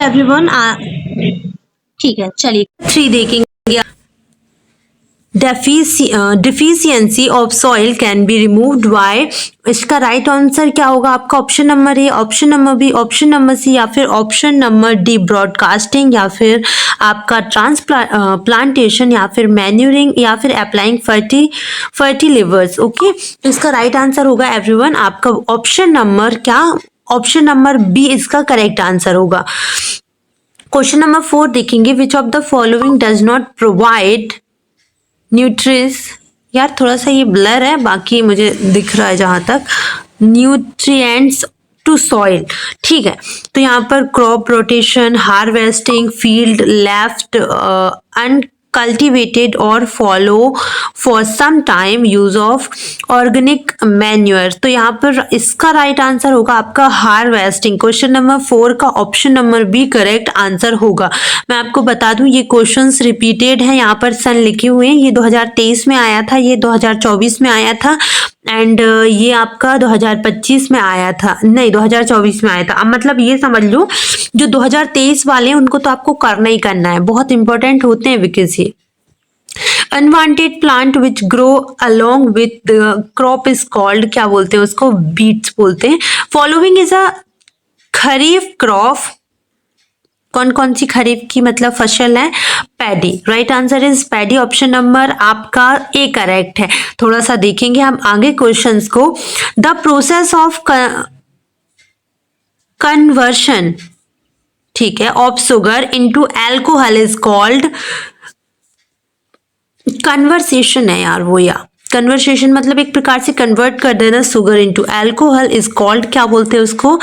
Everyone. ठीक है, चलिए 3 देखेंगे। Deficiency of soil can be removed by, इसका राइट आंसर क्या होगा आपका? Option number A, option number B, option number C या फिर ऑप्शन नंबर डी ब्रॉडकास्टिंग या फिर आपका ट्रांसप्लांटेशन या फिर मैन्यूरिंग या फिर अप्लाइंग फर्टिलाइजर्स। ओके, तो इसका राइट आंसर होगा एवरीवन आपका ऑप्शन नंबर क्या? ऑप्शन नंबर बी इसका करेक्ट आंसर होगा। क्वेश्चन नंबर 4 देखेंगे। Which of the following does not provide nutrients, यार थोड़ा सा ये ब्लर है, बाकी मुझे दिख रहा है जहां तक, न्यूट्रिएंट्स टू सॉइल। ठीक है, तो यहाँ पर crop rotation, harvesting, field left uncultivated और fallow for some time use of organic manure. तो यहाँ पर इसका राइट आंसर होगा आपका हार्वेस्टिंग। क्वेश्चन नंबर 4 का option number B correct answer होगा। मैं आपको बता दूं ये क्वेश्चंस रिपीटेड हैं, यहाँ पर सन लिखे हुए हैं। ये 2023 में आया था, ये 2024 में आया था एंड ये आपका 2025 में आया था, नहीं 2024 में आया था। अब मतलब ये समझ लो जो 2023 वाले हैं उनको तो आपको करना ही करना है, बहुत इंपॉर्टेंट होते हैं बिकॉज ये unwanted plant which grow along with crop is called, क्या बोलते हैं उसको? बीट्स बोलते हैं। Following is a kharif crop, कौन कौन सी खरीफ की मतलब फसल है? Paddy. Right answer is paddy, option number आपका ए करेक्ट है। थोड़ा सा देखेंगे हम आगे क्वेश्चंस को। द प्रोसेस ऑफ कन्वर्शन, ठीक है, of sugar into alcohol is called, conversation है यार वो, या कन्वर्सेशन मतलब एक प्रकार से कन्वर्ट कर देना sugar into alcohol is called, क्या बोलते हैं उसको?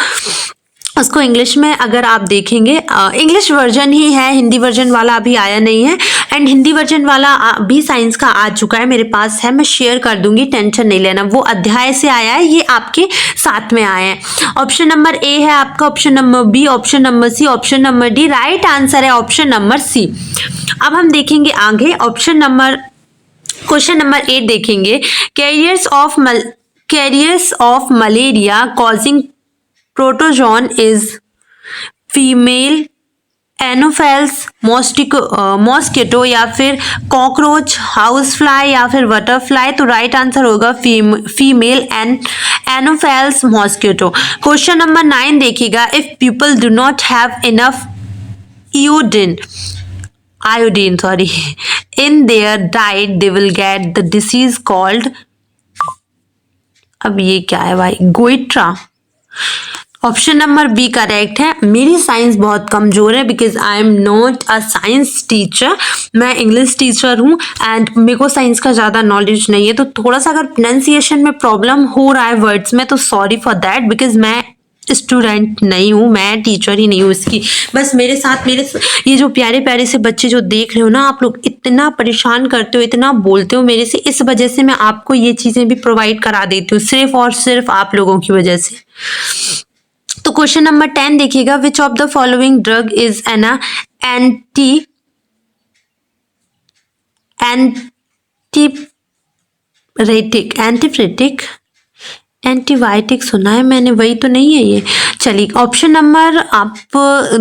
उसको इंग्लिश में अगर आप देखेंगे, इंग्लिश वर्जन ही है, हिंदी वर्जन वाला अभी आया नहीं है एंड हिंदी वर्जन वाला भी साइंस का आ चुका है, मेरे पास है, मैं शेयर कर दूंगी, टेंशन नहीं लेना। वो अध्याय से आया है, ये आपके साथ में आया है। ऑप्शन नंबर ए है आपका, option number B, option number C, option number D. Right answer है ऑप्शन नंबर सी। अब हम देखेंगे आगे ऑप्शन नंबर, क्वेश्चन नंबर 8 देखेंगे। Carriers of malaria causing protozoan is female Anopheles mosquito या फिर कॉकरोच, हाउस फ्लाई या फिर बटरफ्लाई। तो राइट आंसर होगा female Anopheles mosquito. Question number 9 देखिएगा। If people do not have enough iodine in their diet they will get the disease called, अब ये क्या है भाई? गोइट्रा। ऑप्शन नंबर बी करेक्ट है। मेरी साइंस बहुत कमजोर है because I am not a science teacher, मैं इंग्लिश टीचर हूँ एंड मेरे को साइंस का ज़्यादा नॉलेज नहीं है, तो थोड़ा सा अगर प्रोनाउंसिएशन में प्रॉब्लम हो रहा है वर्ड्स में तो सॉरी फॉर दैट, बिकॉज मैं स्टूडेंट नहीं हूँ, मैं टीचर ही नहीं हूँ इसकी। बस मेरे साथ मेरे ये जो प्यारे प्यारे से बच्चे जो देख रहे हो ना, आप लोग इतना परेशान करते हो, इतना बोलते हो मेरे से, इस वजह से मैं आपको ये चीज़ें भी प्रोवाइड करा देती हूँ, सिर्फ और सिर्फ आप लोगों की वजह से। तो क्वेश्चन नंबर 10 देखिएगा। विच of the following drug is an antibiotic सुना है मैंने, वही तो नहीं है ये। चलिए ऑप्शन नंबर आप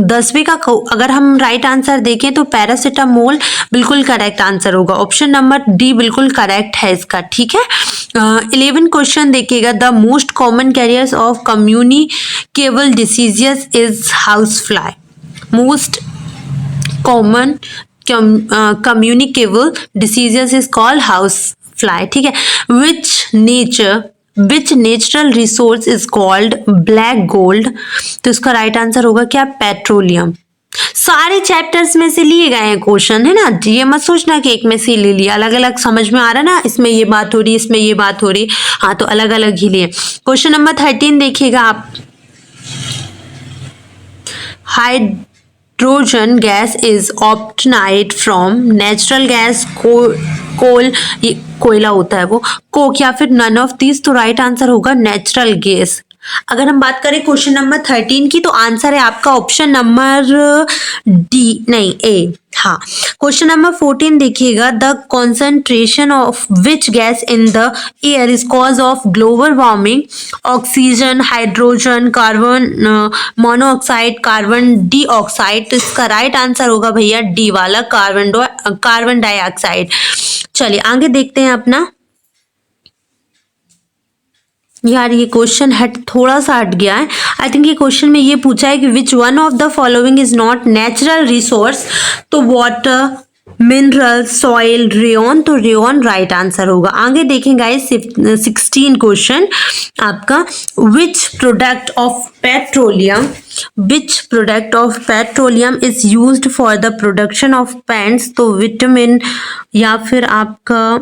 10वीं का अगर हम राइट आंसर देखें तो पैरासीटामोल बिल्कुल करेक्ट आंसर होगा। ऑप्शन नंबर डी बिल्कुल करेक्ट है इसका, ठीक है। 11 क्वेश्चन देखिएगा। The most common carriers of communicable diseases is house fly. Most common communicable diseases is called house fly, ठीक है। विच natural resource is called black gold. तो इसका राइट आंसर होगा क्या? पेट्रोलियम। सारे चैप्टर्स में से लिए गए हैं क्वेश्चन, है ना, ये मत सोचना कि एक में से ले लिया, अलग अलग समझ में आ रहा है ना, इसमें ये बात हो रही है, इसमें ये बात हो रही है, हाँ तो अलग अलग ही लिए। क्वेश्चन नंबर 13 देखिएगा आप। Hydrogen gas is obtained from natural gas, coal, ये कोयला होता है वो, कोक या फिर नन ऑफ दीज। तो राइट आंसर होगा नेचुरल गैस। अगर हम बात करें क्वेश्चन नंबर 13 की, तो आंसर है आपका ऑप्शन नंबर डी, नहीं ए। हाँ, क्वेश्चन नंबर 14 देखिएगा, the concentration of which gas in the air is cause of global warming? Oxygen, hydrogen, carbon monoxide, carbon dioxide. तो इसका राइट आंसर होगा भैया डी वाला, कार्बन डाइऑक्साइड। चलिए आगे देखते हैं अपना। यार ये क्वेश्चन हट थोड़ा सा हट गया है। आई थिंक ये क्वेश्चन में ये पूछा है कि which one of the following is not natural resource? तो वाटर, मिनरल, सॉइल, रेयन। तो रेयन राइट आंसर होगा। आगे देखें गाइस 16 क्वेश्चन आपका, which product of petroleum is used for the production of paints? तो विटामिन या फिर आपका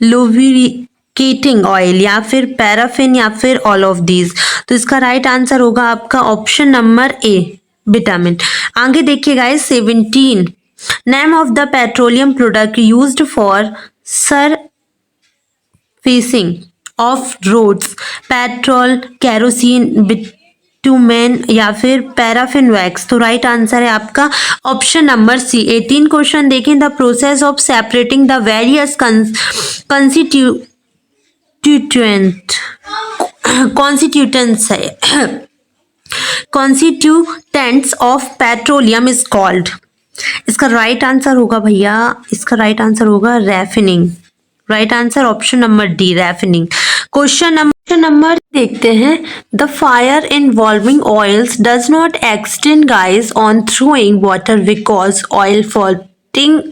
लुब्रिकेटिंग ऑयल या फिर पैराफिन या फिर ऑल ऑफ दीज। तो इसका राइट आंसर होगा आपका ऑप्शन नंबर ए, विटामिन। आगे देखिए guys 17, name of the petroleum product used for surfacing of roads? Petrol, kerosene, bitumen या फिर पैराफिन वैक्स। तो राइट आंसर है आपका ऑप्शन नंबर सी। 18 क्वेश्चन देखें, the process of separating the various constituents of petroleum is called? इसका right answer होगा भैया, इसका राइट आंसर होगा refining. Right answer option number D, refining. Question number देखते हैं, the fire involving oils does not extend guys on throwing water because oil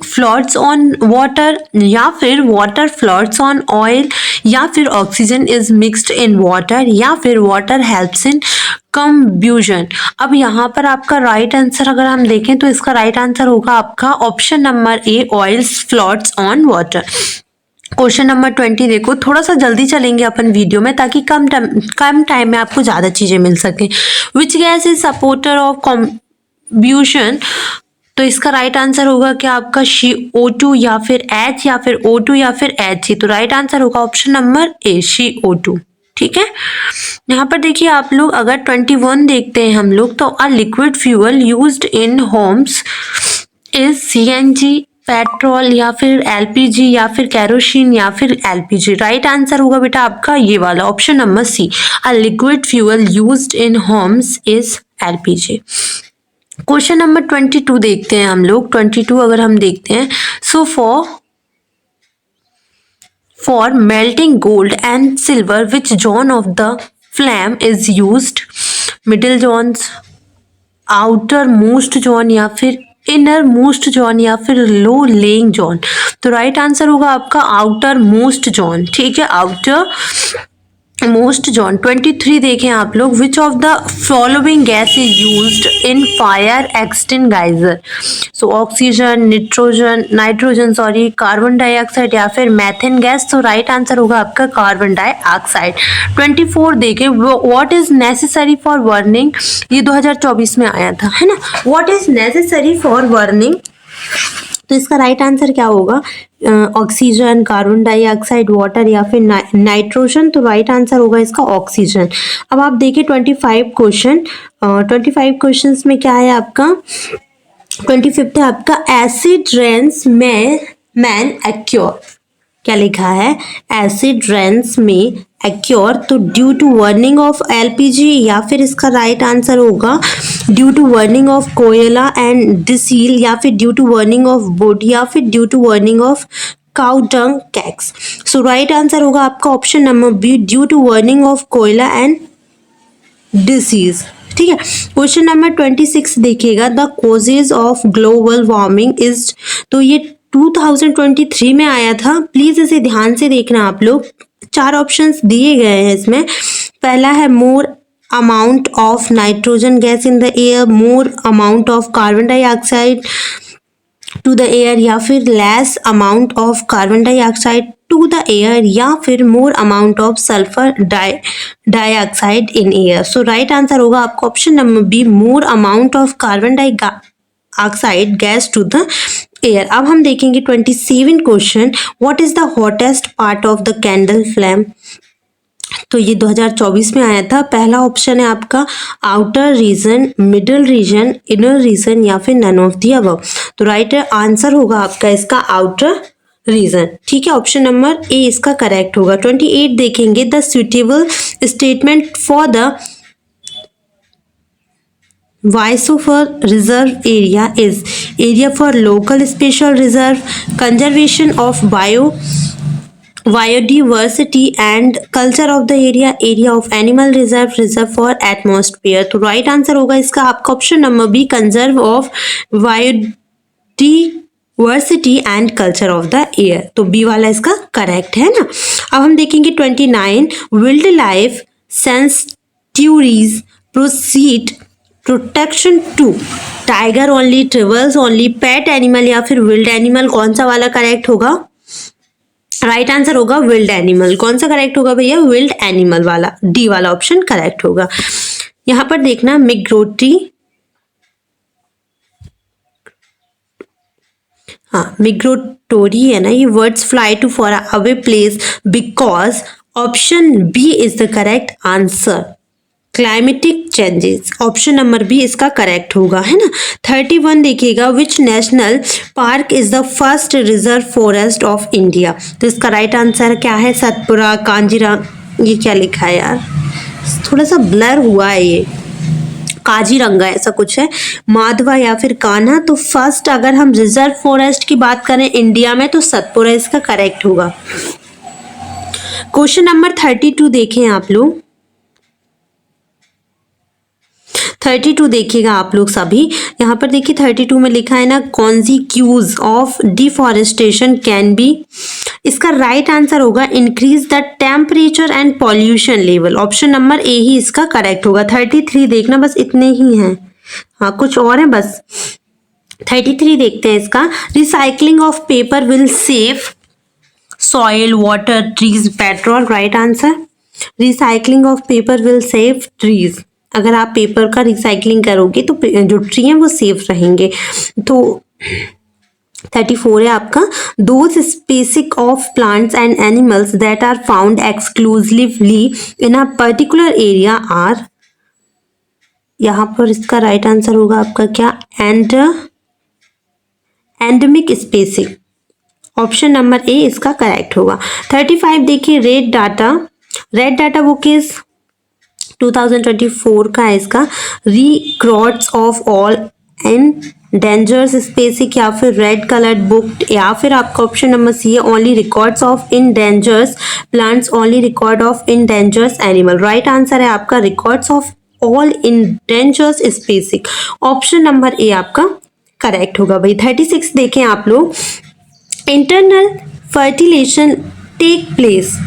floats on water, या फिर water floats on oil, या फिर oxygen is mixed in water, या फिर water helps in कंब्यूजन। अब यहाँ पर आपका राइट आंसर अगर हम देखें तो इसका राइट आंसर होगा आपका option number A, oils floats on water. Question number 20 देखो, थोड़ा सा जल्दी चलेंगे अपन वीडियो में ताकि कम टाइम में आपको ज़्यादा चीज़ें मिल सके। Which gas is supporter of combustion? तो इसका राइट आंसर होगा क्या आपका CO2 या फिर H या फिर O2 या फिर H? तो राइट आंसर होगा ऑप्शन नंबर ए, CO2। ठीक है, यहाँ पर देखिए आप लोग अगर 21 देखते हैं हम लोग, तो अ liquid fuel used in homes is CNG, petrol या फिर LPG या फिर केरोसिन या फिर LPG। राइट आंसर होगा बेटा आपका ये वाला option number C, a liquid fuel used in homes is LPG। Question number 22 देखते हैं हम लोग। 22 अगर हम देखते हैं, so for melting gold and silver which zone of the flame is used? Middle zones, outer most zone या फिर इनर मोस्ट जोन या फिर लो लेइंग जोन? तो राइट आंसर होगा आपका आउटर मोस्ट जोन। ठीक है, आउटर मोस्ट जोन। 23 देखें आप लोग, which of the following gas is used in fire extinguisher? So oxygen, nitrogen sorry, carbon dioxide या फिर मैथेन गैस? तो राइट आंसर होगा आपका कार्बन डाइऑक्साइड। 24 देखें, what is necessary for burning? ये 2024 में आया था, है ना। What is necessary for burning? तो इसका राइट आंसर क्या होगा? ऑक्सीजन, कार्बन डाइऑक्साइड, वाटर या फिर नाइट्रोजन। तो राइट आंसर होगा इसका ऑक्सीजन। अब आप देखिए 25 क्वेश्चन। 25 क्वेश्चंस में क्या है आपका? 25th है आपका, एसिड रेन्स मैन एक्योर। क्या लिखा है? एसिड रेन्स में एक्योर। तो due to burning of LPG या फिर इसका राइट आंसर होगा ड्यू टू बर्निंग ऑफ कोयला एंड डिसील, या फिर due to burning of wood, या फिर due to burning of cow dung cakes. So right answer होगा आपका option number B, due to burning of कोयला एंड डिसीज। ठीक है, क्वेश्चन नंबर 26 देखिएगा, the causes of global warming is. तो ये 2023 में आया था, प्लीज इसे ध्यान से देखना आप लोग। 4 ऑप्शंस दिए गए हैं इसमें। पहला है more amount of nitrogen gas in the air, more amount of carbon dioxide to the air, या फिर less amount of carbon dioxide to the air, या फिर more amount of sulphur dioxide in air. So right answer होगा आपका option number B, more amount of carbon dioxide gas to the air. अब हम देखेंगे 27 question, what is the hottest part of the candle flame? तो ये 2024 में आया था। पहला ऑप्शन है आपका outer region, middle region, inner region या फिर नन ऑफ दी अबव। तो राइट आंसर होगा आपका इसका आउटर रीजन। ठीक है, ऑप्शन नंबर ए इसका करेक्ट होगा। 28 देखेंगे, the suitable statement for the Biosphere Reserve area is area for local special reserve, conservation of biodiversity and culture of the area, area of animal reserve, reserve for atmosphere। तो right answer होगा इसका आपका option number B, conserve of biodiversity and culture of the air. तो B वाला इसका correct है ना। अब हम देखेंगे 29, wild life sanctuaries proceed protection to tiger only, tribals only, pet animal या फिर विल्ड एनिमल, कौन सा वाला करेक्ट होगा? राइट आंसर होगा विल्ड एनिमल। कौन सा करेक्ट होगा भैया? विल्ड एनिमल वाला, डी वाला ऑप्शन करेक्ट होगा। यहां पर देखना मिग्रेटोरी है ना, ये words fly to for away place because option B is the correct answer. Climatic changes, option number B इसका करेक्ट होगा, है ना। 31 देखिएगा, which national park is the first reserve forest of India. तो इसका राइट आंसर क्या है? सतपुरा, कांजीरंगा, ये क्या लिखा है यार, थोड़ा सा ब्लर हुआ है, ये काजीरंगा ऐसा कुछ है, माधवा या फिर कान्हा। तो फर्स्ट अगर हम रिजर्व फॉरेस्ट की बात करें इंडिया में तो सतपुरा इसका करेक्ट होगा। क्वेश्चन नंबर 32 देखें आप लोग। 32 देखिएगा आप लोग सभी। यहाँ पर देखिए 32 में लिखा है ना, consequences of deforestation can be. इसका राइट आंसर होगा increase the temperature and pollution level. Option number A ही इसका करेक्ट होगा। 33 देखना, बस इतने ही हैं, हाँ कुछ और है बस। 33 देखते हैं इसका, recycling of paper will save soil, water, trees, petrol. Right answer, recycling of paper will save trees. अगर आप पेपर का रिसाइकलिंग करोगे तो जो ट्री हैं वो सेफ रहेंगे। तो 34 है आपका, those species of plants and animals that are found exclusively in a particular area are. यहाँ पर इसका राइट आंसर होगा आपका क्या? Endemic species. Option number A इसका करेक्ट होगा। 35 देखिए, रेड डाटा बुक इज 2024 का है इसका, records of all endangered species या फिर रेड कलर्ड बुक, या फिर आपका ऑप्शन नंबर सी है, only records of endangered plants, only record of endangered animal. Right answer है आपका records of all endangered species. Option number A आपका correct होगा भाई। 36 देखें आप लोग, internal fertilisation take place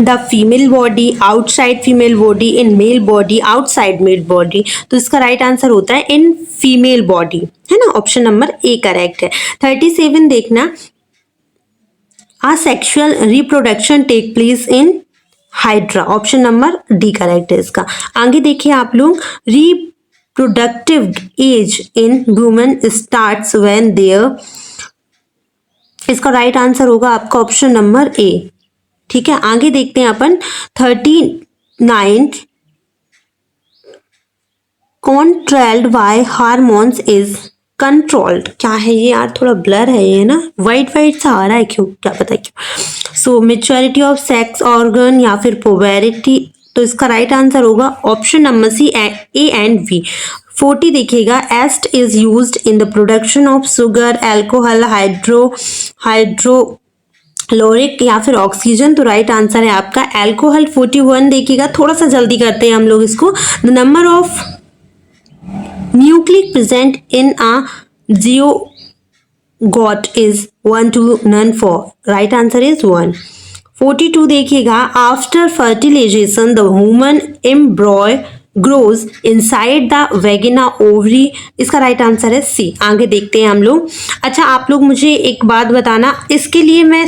the female body, outside female body, in male body, outside male body. तो इसका राइट आंसर होता है इन फीमेल बॉडी, है ना। ऑप्शन नंबर ए करेक्ट है। 37 देखना, asexual reproduction take place in hydra. Option number D correct है इसका। आगे देखिए आप लोग, reproductive age in women starts when there. इसका राइट आंसर होगा आपका ऑप्शन नंबर ए। ठीक है, आगे देखते हैं अपन 39, controlled by hormones is controlled. क्या है ये यार, थोड़ा ब्लर है ये ना, वाइट सा आ रहा है, क्यों क्या पता क्यों। So maturity of sex organ या फिर पोवेरिटी। तो इसका राइट आंसर होगा option number C, A and B. 40 देखिएगा, yeast is used in the production of sugar, alcohol, hydrochloric या फिर ऑक्सीजन। तो राइट आंसर है आपका एल्कोहल। 41 देखिएगा, थोड़ा सा जल्दी करते हैं हम लोग इसको, the number of nuclei present in a zygote is 1 to none 4। Right answer is 1। 42 देखिएगा, after fertilisation the human embryo grows inside the vagina ovary. इसका राइट आंसर है सी। आगे देखते हैं हम लोग। अच्छा, आप लोग मुझे एक बात बताना, इसके लिए मैं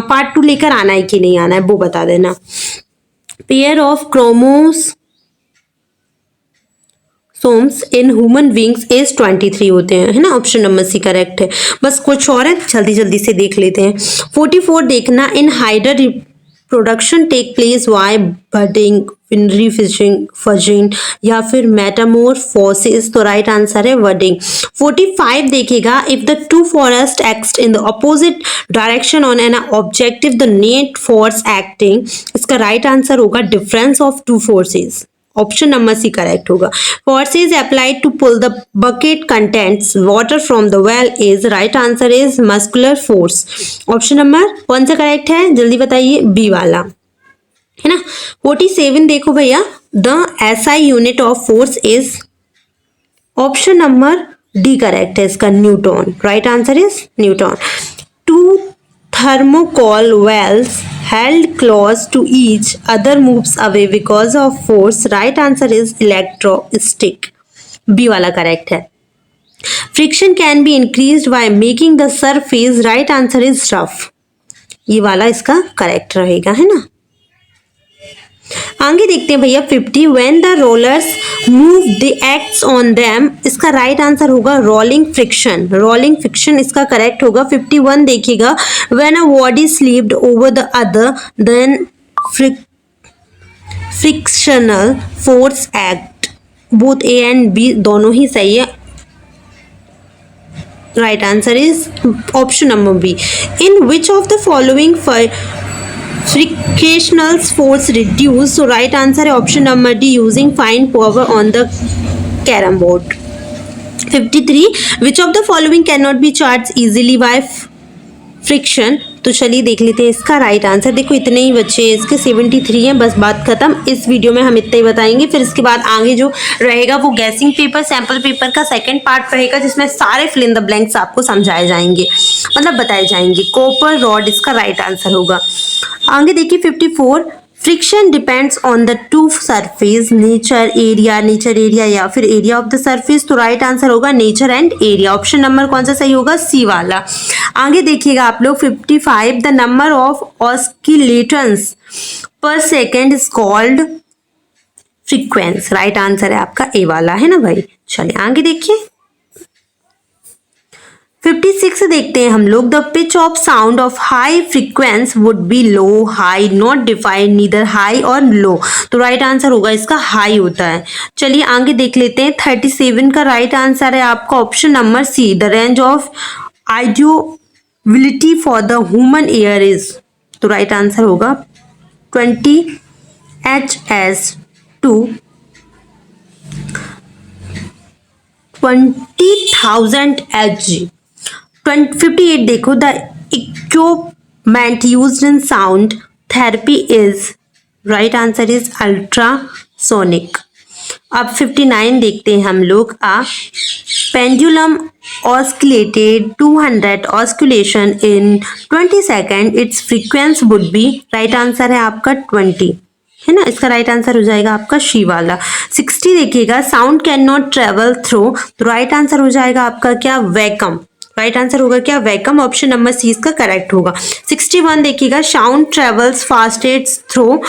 पार्ट 2 लेकर आना है कि नहीं आना है वो बता देना। Pair of chromosomes in human beings is 23 होते हैं, है ना। ऑप्शन नंबर सी करेक्ट है। बस कुछ और है, जल्दी जल्दी से देख लेते हैं। 44 देखना, in hydra production take place by budding, binary fission, fusing या फिर मेटामोरफोसिस, तो राइट आंसर है वडिंग। 45 देखिएगा, if the two forces act in the opposite direction on an objective the net force acting, इसका राइट आंसर होगा difference of two forces, option number C correct होगा। Forces applied to pull the bucket contents water from the well is, right answer is muscular force, option number कौन सा correct है जल्दी बताइए, B वाला है ना। 47 देखो भैया, the SI unit of force is, option number D correct है इसका, Newton, right answer is Newton. To thermocol wells held close to each other moves away because of force, right answer is electrostatic, B वाला correct है। friction can be increased by making the surface, right answer is rough, ये वाला इसका correct रहेगा है ना। आगे देखते हैं भैया 50, when the rollers move the acts on them, इसका राइट आंसर होगा रोलिंग फ्रिक्शन, रोलिंग फ्रिक्शन इसका करेक्ट होगा। 51 देखिएगा, when a body slipped over the other then frictional force act, both A and B दोनों ही सही है, right answer is option number B. In which of the following frictional force reduced, so right answer है option number D, using fine power on the carrom board. 53, which of the following cannot be charged easily by friction, तो चलिए देख लेते हैं इसका right answer. देखो इतने ही बच्चे इसके 73 हैं, बस बात खत्म। इस वीडियो में हम इतना ही बताएंगे, फिर इसके बाद आगे जो रहेगा वो गैसिंग पेपर, सैम्पल पेपर का सेकंड पार्ट रहेगा, जिसमें सारे फिल इन द ब्लैंक्स आपको समझाए जाएंगे, मतलब बताए जाएंगे। कॉपर रॉड इसका राइट आंसर होगा। आगे देखिए 54, friction depends on the two surface, nature area या फिर एरिया ऑफ द सरफेस, तो राइट आंसर होगा nature and area, option number कौन सा सही होगा, सी वाला। आगे देखिएगा आप लोग 55, द नंबर ऑफ ऑस्किलेशंस पर second is called frequency, right answer है आपका ए वाला है ना भाई। चलिए आगे देखिए 56 देखते हैं हम लोग, the pitch of sound of high frequency would B low, high, not defined, neither high और लो, तो राइट आंसर होगा इसका हाई होता है। चलिए आगे देख लेते हैं 37 का राइट आंसर है आपका option number C, the range of audibility for the human ear is, तो राइट आंसर होगा 20 HS to 20,000 Hg। 58 देखो, the equipment used in sound therapy is, right answer is ultrasonic. अब 59 देखते हैं हम लोग, pendulum oscillated 200 oscillation in 20 second, its frequency would be, right answer है आपका 20 है ना, इसका राइट आंसर हो जाएगा आपका शी वाला। 60 देखिएगा, sound can not travel through, तो राइट आंसर हो जाएगा आपका क्या, वैकम, राइट आंसर होगा क्या, वैकम, ऑप्शन नंबर सी इसका करेक्ट होगा। 61 देखिएगा, साउंड ट्रेवल्स फास्टेस्ट थ्रू,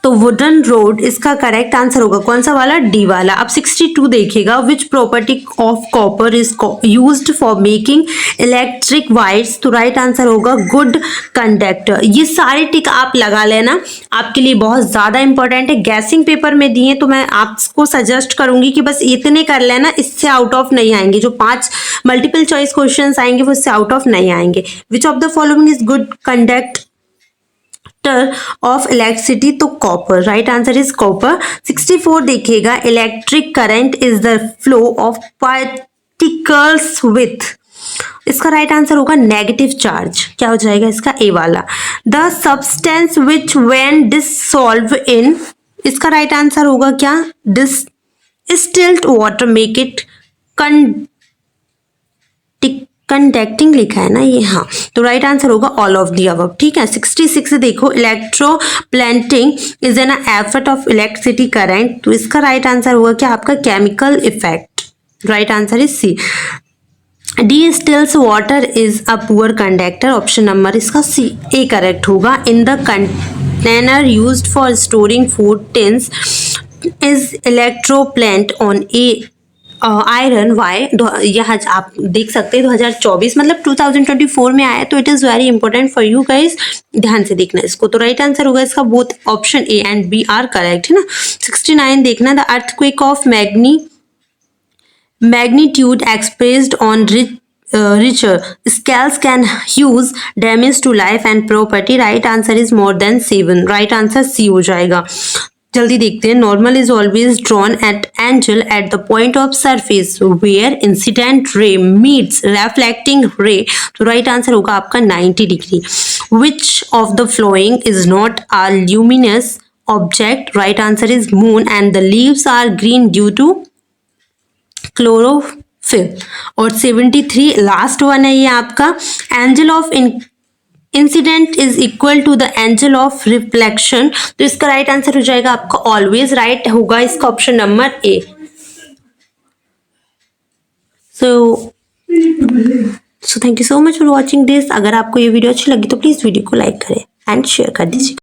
तो वुडन रोड इसका करेक्ट आंसर होगा कौन सा वाला, डी वाला। अब 62 देखिएगा, which property of copper is used for making electric wires, तो राइट आंसर होगा गुड कंडक्टर। ये सारे टिक आप लगा लेना, आपके लिए बहुत ज़्यादा इंपॉर्टेंट है, गैसिंग पेपर में दिए, तो मैं आपको सजेस्ट करूंगी कि बस इतने कर लेना, इससे आउट ऑफ नहीं आएंगे, जो 5 मल्टीपल चॉइस क्वेश्चन आएंगे वो इससे आउट ऑफ नहीं आएंगे। Which of the following is good conductor of electricity, तो copper, right answer is copper. 64 देखिएगा, electric current is the flow of particles with, इसका राइट आंसर होगा नेगेटिव चार्ज, क्या हो जाएगा इसका ए वाला। The substance which when dissolve in, इसका राइट आंसर होगा क्या, distilled water make it conducting लिखा है ना ये, हाँ, तो राइट आंसर होगा ऑल ऑफ दी अबव, ठीक है। 66 देखो, electroplating is an effort of electricity current, तो इसका राइट आंसर होगा क्या आपका, chemical effect, right answer is C. Distils water is a poor conductor, option number इसका सी ए करेक्ट होगा। In the container used for storing food tins is electroplate on a iron why यहाँ आप देख सकते हैं 2024 मतलब 2024 में आया, तो it is very important for you guys, ध्यान से देखना इसको। तो राइट आंसर होगा इसका both option A and B are correct, है ना। 69 देखना, the earthquake of magnitude expressed on richer scales can use damage to life and property. Right answer is more than 7. Right answer C हो जाएगा। जल्दी देखते हैं। Normal is always drawn at angle at the point of surface where incident ray meets reflecting ray. तो right answer होगा आपका 90 degree. Which of the flowing is not a luminous object? Right answer is moon and the leaves are green due to chlorophyll. और 73 last one है ये आपका, angle of incidence is equal to the angle of reflection. तो इसका right answer हो जाएगा आपका always right होगा इसका option number A. So thank you so much for watching this. अगर आपको ये वीडियो अच्छी लगी तो प्लीज वीडियो को लाइक करें एंड शेयर कर दीजिए।